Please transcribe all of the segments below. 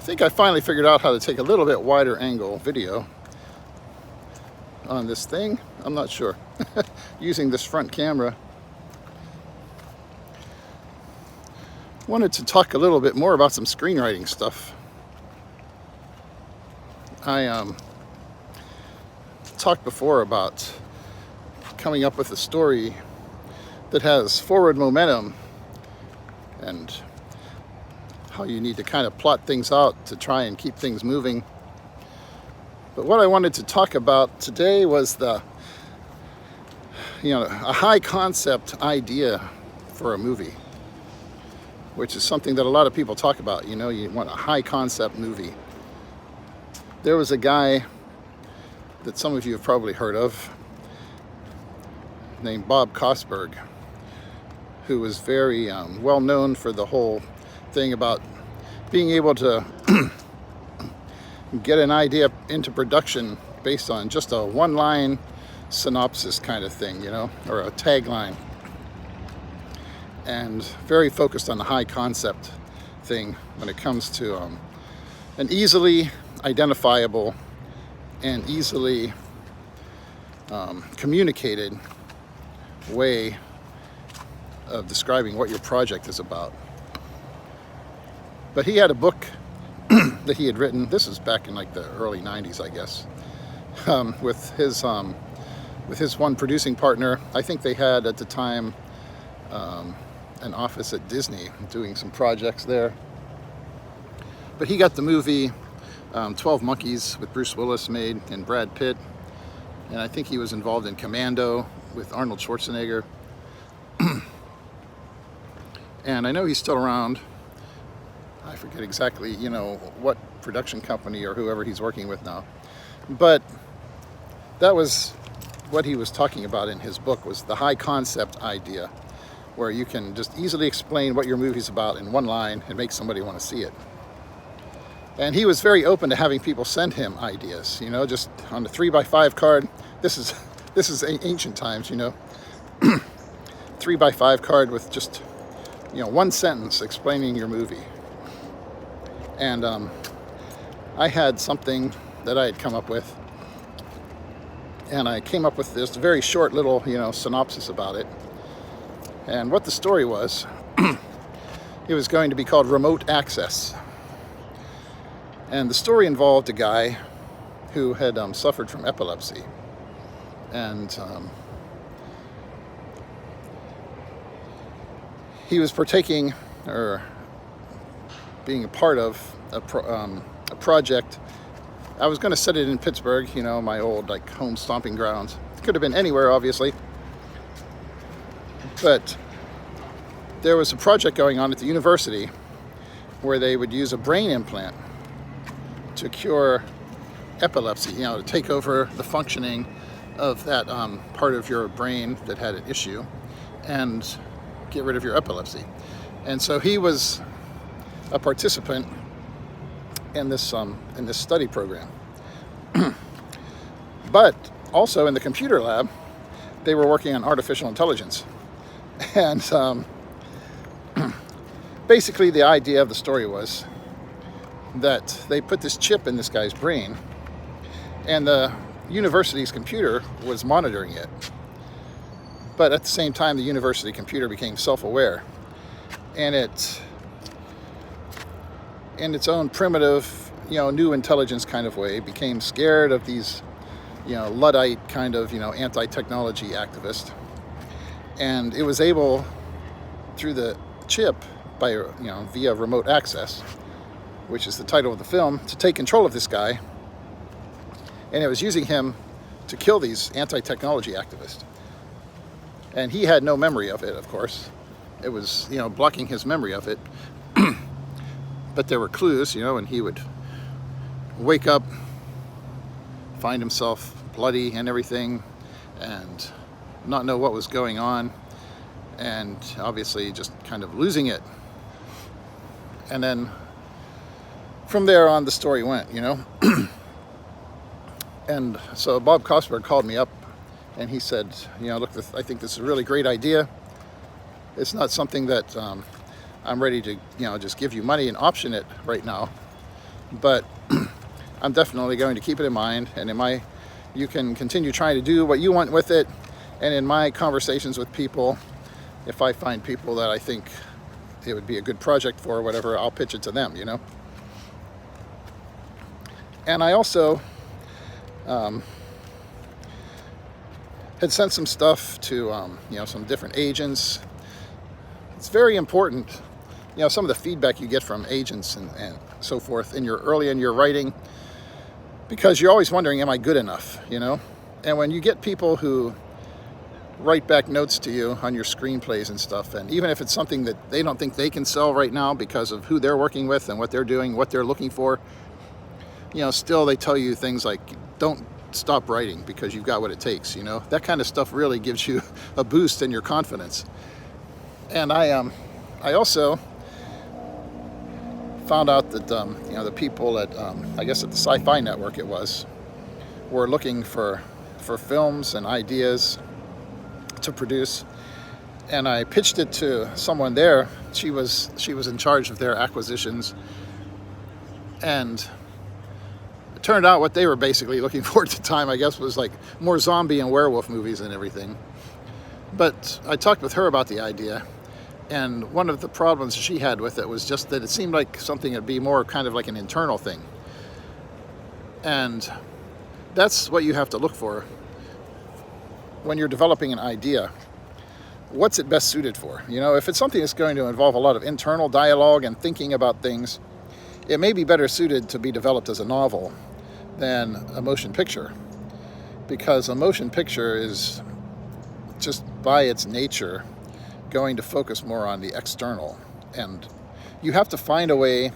think I finally figured out how to take a little bit wider angle video on this thing. I'm not sure. Using this front camera. Wanted to talk a little bit more about some screenwriting stuff. I talked before about coming up with a story that has forward momentum and how you need to kind of plot things out to try and keep things moving. But what I wanted to talk about today was a high concept idea for a movie, which is something that a lot of people talk about. You want a high concept movie. There was a guy that some of you have probably heard of named Bob Kosberg, who was very well known for the whole thing about being able to get an idea into production based on just a one-line synopsis kind of thing, or a tagline, and very focused on the high concept thing when it comes to an easily identifiable and easily communicated way of describing what your project is about. But he had a book that he had written. This is back in like the early 90s, I guess, with his one producing partner. I think they had at the time an office at Disney doing some projects there. But he got the movie 12 Monkeys with Bruce Willis made and Brad Pitt. And I think he was involved in Commando with Arnold Schwarzenegger. And I know he's still around. I forget exactly, what production company or whoever he's working with now. But that was what he was talking about in his book, was the high concept idea, where you can just easily explain what your movie's about in one line and make somebody want to see it. And he was very open to having people send him ideas, just on the 3x5 card. This is ancient times, 3x5 card with just, one sentence explaining your movie. And I had something that I had come up with, and I came up with this very short little, synopsis about it. And what the story was, it was going to be called Remote Access. And the story involved a guy who had suffered from epilepsy. And he was partaking, or being a part of a project. I was going to set it in Pittsburgh, my old home stomping grounds. It could have been anywhere, obviously. But there was a project going on at the university where they would use a brain implant to cure epilepsy, to take over the functioning of that part of your brain that had an issue and get rid of your epilepsy. And so he was a participant in this study program. But also in the computer lab, they were working on artificial intelligence. And basically the idea of the story was that they put this chip in this guy's brain, and the university's computer was monitoring it. But at the same time, the university computer became self-aware, and it, in its own primitive, new intelligence kind of way, became scared of these, Luddite kind of, anti-technology activist. And it was able, through the chip, by, via remote access, which is the title of the film, to take control of this guy. And it was using him to kill these anti-technology activists. And he had no memory of it, of course. It was, blocking his memory of it. But there were clues, and he would wake up, find himself bloody and everything, and not know what was going on, and obviously just kind of losing it. And then from there on, the story went, And so Bob Kosberg called me up, and he said, look, I think this is a really great idea. It's not something that I'm ready to, just give you money and option it right now. but I'm definitely going to keep it in mind, and you can continue trying to do what you want with it, and in my conversations with people, if I find people that I think it would be a good project for or whatever, I'll pitch it to them, And I also had sent some stuff to some different agents. It's very important, some of the feedback you get from agents and so forth early in your writing, because you're always wondering, am I good enough, And when you get people who write back notes to you on your screenplays and stuff, and even if it's something that they don't think they can sell right now because of who they're working with and what they're doing, what they're looking for, still they tell you things like, don't stop writing because you've got what it takes, That kind of stuff really gives you a boost in your confidence. And I also found out that the people at I guess at the Sci-Fi Network were looking for films and ideas to produce, and I pitched it to someone there. She was in charge of their acquisitions, and it turned out what they were basically looking for at the time, I guess, was like more zombie and werewolf movies and everything. But I talked with her about the idea, and one of the problems she had with it was just that it seemed like something that'd be more kind of like an internal thing. And that's what you have to look for when you're developing an idea. What's it best suited for? If it's something that's going to involve a lot of internal dialogue and thinking about things, it may be better suited to be developed as a novel than a motion picture, because a motion picture is just by its nature going to focus more on the external, and you have to find a way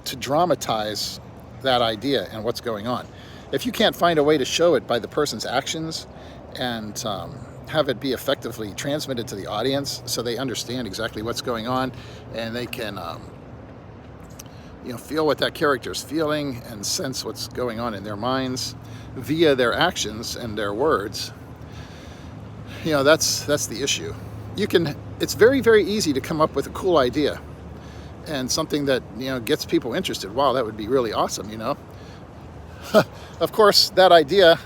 to dramatize that idea and what's going on. If you can't find a way to show it by the person's actions and have it be effectively transmitted to the audience so they understand exactly what's going on, and they can feel what that character is feeling and sense what's going on in their minds via their actions and their words, that's the issue. It's very, very easy to come up with a cool idea and something that gets people interested. Wow, that would be really awesome. Of course, that idea,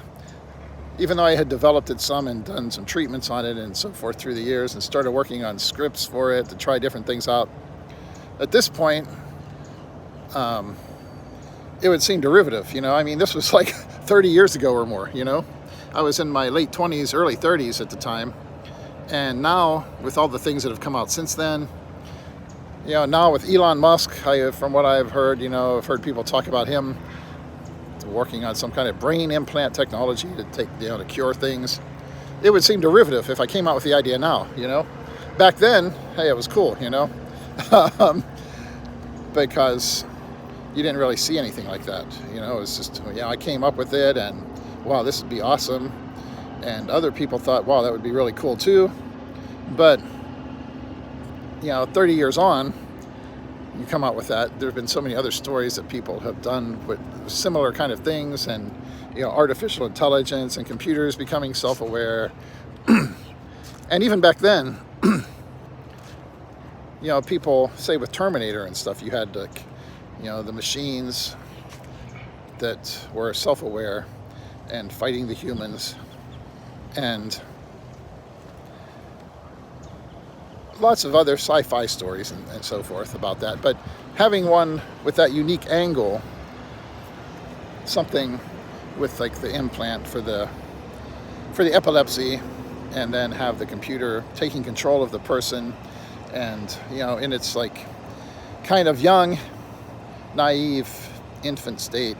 even though I had developed it some and done some treatments on it and so forth through the years and started working on scripts for it to try different things out, at this point, it would seem derivative. This was like 30 years ago or more. I was in my late 20s, early 30s at the time. And now, with all the things that have come out since then, now with Elon Musk, from what I've heard, I've heard people talk about him working on some kind of brain implant technology to cure things. It would seem derivative if I came out with the idea now, Back then, hey, it was cool, because you didn't really see anything like that. It was just, I came up with it, and wow, this would be awesome. And other people thought, wow, that would be really cool too. But 30 years on, you come out with that. There have been so many other stories that people have done with similar kind of things, and artificial intelligence and computers becoming self-aware. And even back then, people say with Terminator and stuff, you had the machines that were self-aware and fighting the humans, and lots of other sci-fi stories and so forth about that. But having one with that unique angle, something with like the implant for the epilepsy, and then have the computer taking control of the person, and in its like kind of young, naive infant state,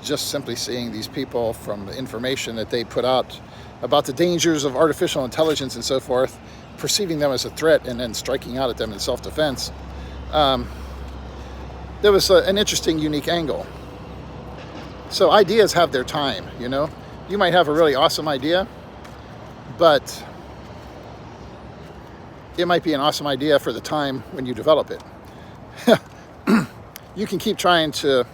just simply seeing these people from the information that they put out about the dangers of artificial intelligence and so forth, perceiving them as a threat and then striking out at them in self-defense. There was an interesting, unique angle. So ideas have their time, You might have a really awesome idea, but it might be an awesome idea for the time when you develop it. You can keep trying to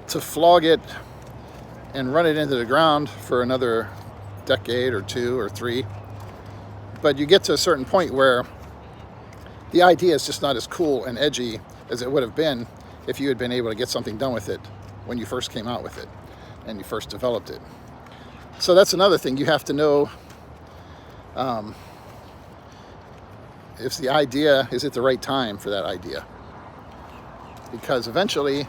flog it and run it into the ground for another decade or 2 or 3. But you get to a certain point where the idea is just not as cool and edgy as it would have been if you had been able to get something done with it when you first came out with it and you first developed it. So that's another thing. You have to know if the idea is at the right time for that idea, because eventually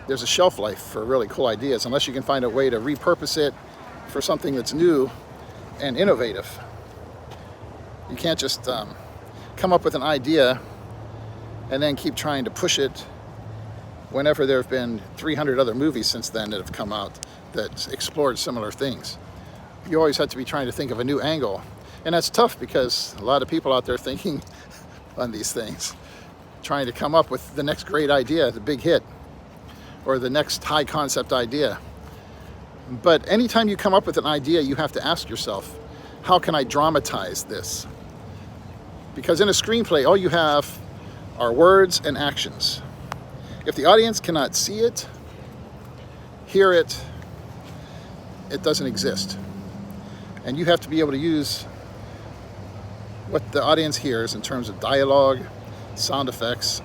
there's a shelf life for really cool ideas unless you can find a way to repurpose it for something that's new and innovative. You can't just come up with an idea and then keep trying to push it whenever there have been 300 other movies since then that have come out that explored similar things. You always have to be trying to think of a new angle. And that's tough because a lot of people out there thinking on these things, trying to come up with the next great idea, the big hit, or the next high concept idea. But anytime you come up with an idea, you have to ask yourself, how can I dramatize this? Because in a screenplay, all you have are words and actions. If the audience cannot see it, hear it, it doesn't exist. And you have to be able to use what the audience hears in terms of dialogue, sound effects,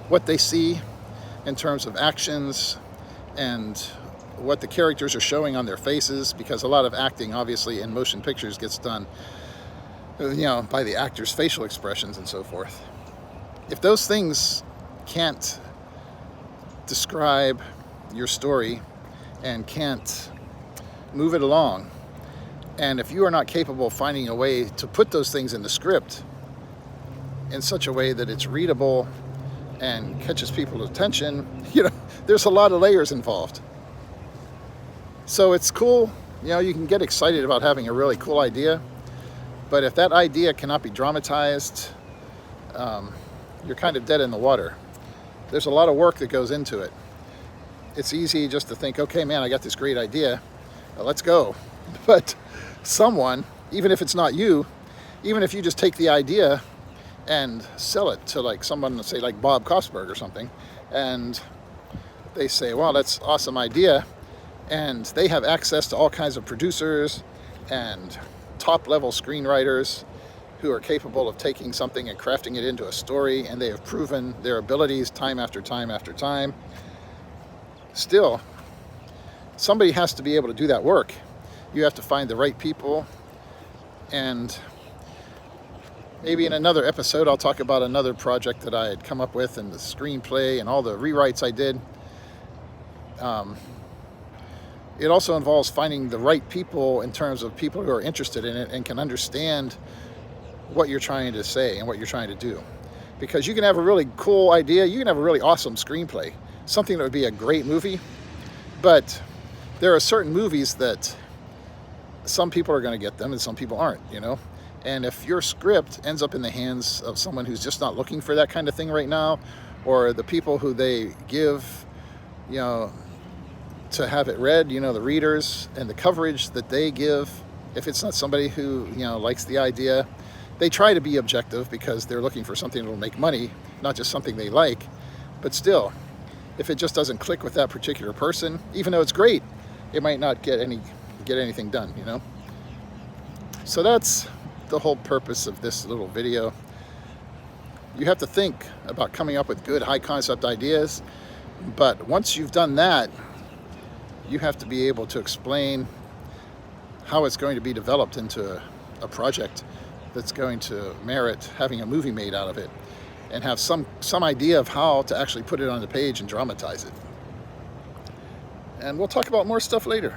what they see in terms of actions, and what the characters are showing on their faces, because a lot of acting, obviously, in motion pictures gets done, by the actors' facial expressions and so forth. If those things can't describe your story and can't move it along, and if you are not capable of finding a way to put those things in the script in such a way that it's readable and catches people's attention, there's a lot of layers involved. So it's cool, you can get excited about having a really cool idea, but if that idea cannot be dramatized, you're kind of dead in the water. There's a lot of work that goes into it. It's easy just to think, okay, man, I got this great idea, let's go. But someone, even if it's not you, even if you just take the idea and sell it to someone, say like Bob Kosberg or something, and they say, wow, that's an awesome idea, and they have access to all kinds of producers and top-level screenwriters who are capable of taking something and crafting it into a story, and they have proven their abilities time after time after time. Still, somebody has to be able to do that work. You have to find the right people, and maybe in another episode I'll talk about another project that I had come up with and the screenplay and all the rewrites I did. It also involves finding the right people in terms of people who are interested in it and can understand what you're trying to say and what you're trying to do. Because you can have a really cool idea, you can have a really awesome screenplay, something that would be a great movie, but there are certain movies that some people are going to get them and some people aren't, And if your script ends up in the hands of someone who's just not looking for that kind of thing right now, or the people who they give, to have it read, the readers and the coverage that they give, if it's not somebody who, likes the idea, they try to be objective because they're looking for something that will make money, not just something they like. But still, if it just doesn't click with that particular person, even though it's great, it might not get anything done, So that's the whole purpose of this little video. You have to think about coming up with good high concept ideas, but once you've done that, you have to be able to explain how it's going to be developed into a project that's going to merit having a movie made out of it, and have some idea of how to actually put it on the page and dramatize it. And we'll talk about more stuff later.